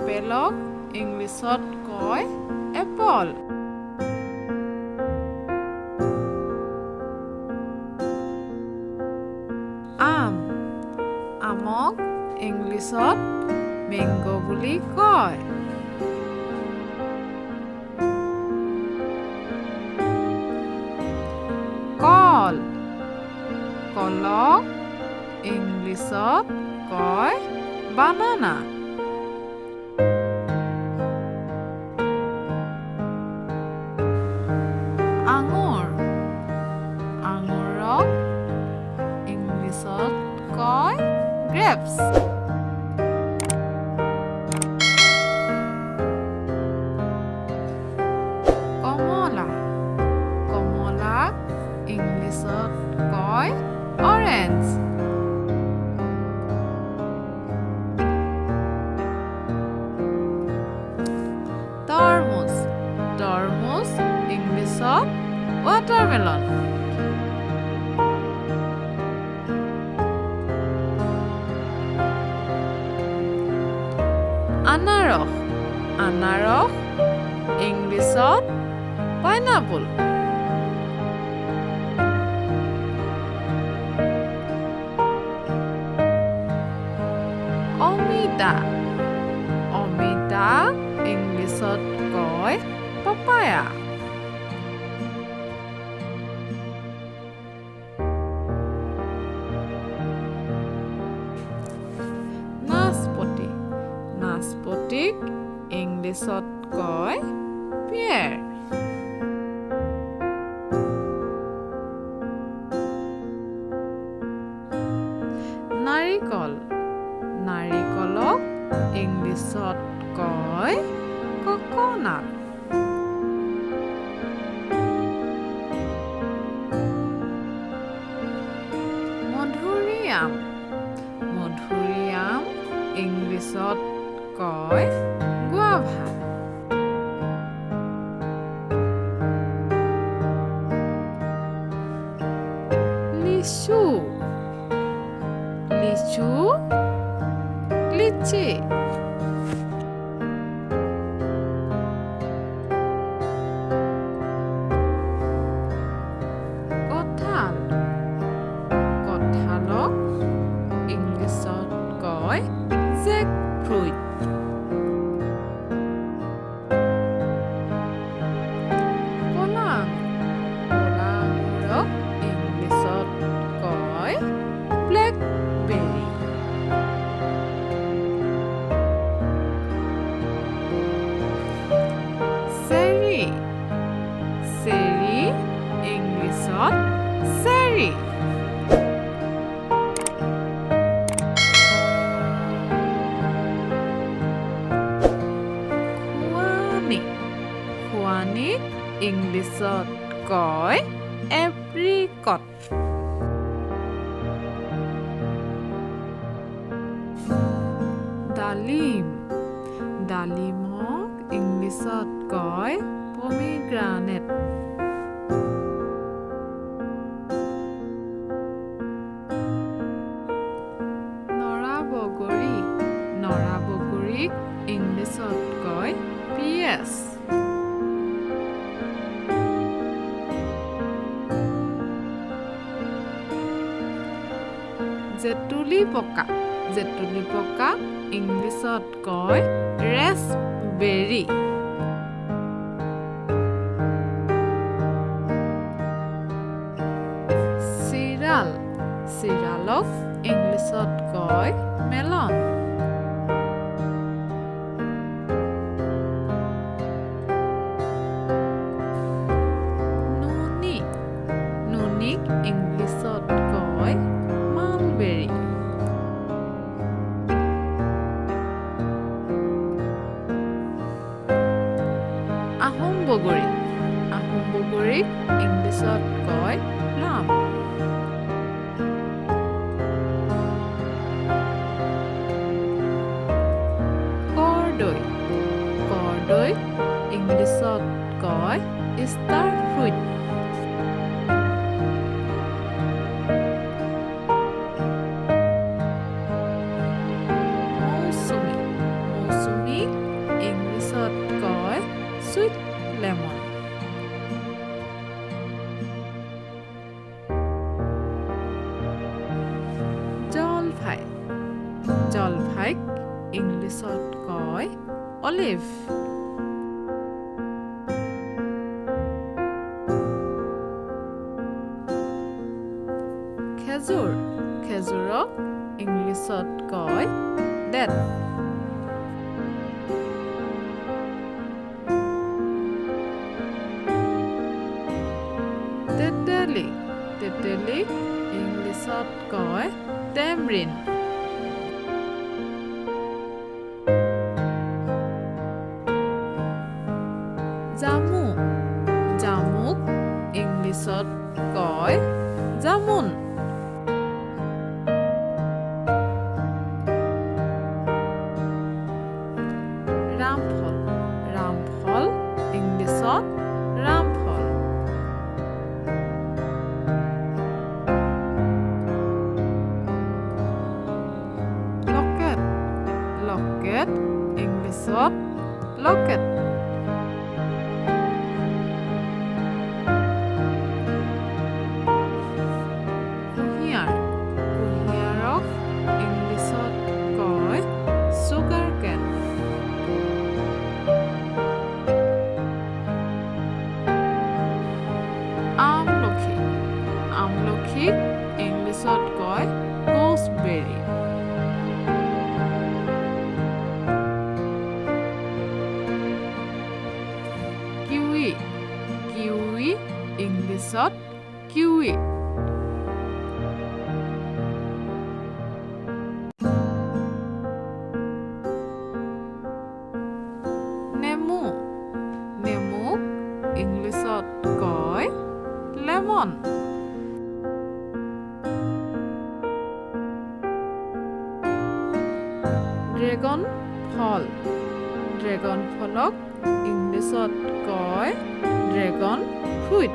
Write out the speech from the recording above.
আপেলক ইংলিছত কয় এপল আমক ইংলিছত মেংগো বুলি কয় কলক ইংলিছত কয় বানানা আঙুৰক ইংলিছত কয় grapes কমলাক ইংলিছত কয় orange তৰমুজ ইংলিছত watermelon আনাৰস ইংলিছত pineapple অমিতা ইংলিছত কয় papaya নাচপতিক ইংলিছত কয় pear নাৰিকলক ইংলিছত কয় coconut মধুৰিআম ইংলিছত কয় guava লিচু লিচি কঁঠালক ইংলিছত কয় jackfruit কলা আঙুৰক ইংলিছত কয় blackberry চেৰি ইংলিছত চেৰি খোৱানিক ইংলিছত কয় apricot ডালিমক ইংলিছত কয় pomegranate নৰাবগৰীক ইংলিছত কয় peas জেতুলি পকা ইংলিছত কয় raspberry চিৰালক ইংলিছত কয় melon নুনিক ইংলিছত কয় mulberry আহোম বগৰীক ইংলিছত কয় plum কৰ্দৈ ইংলিছত কয় star fruit মৌচুমী জলফাইক ইংলিছত কয় অলিভ খেজুৰ খেজুৰক ইংলিছত কয় ডেট তেতেলী তেতেলীক ইংলিছত কয় টেমৰিন জামু জামুক ইংলিছত কয় জামুন ৰামফল ৰামফল ইংলিছত ৰামফল লকেট লকেট ইংলিছত লকেট কুঁহিয়াৰ কুঁহিয়াৰক ইংলিছত কয় চুগাৰ কেন আমলখি আমলখিক ইংলিছত কয় গোছবেৰী কিউই কিউই ইংলিছত কিউই নেমু নেমুক ইংলিছত কয় লেমন ড্ৰেগন ফল ড্ৰেগন ফলক ইংলিছত কয় ড্ৰেগন ফ্ৰুইট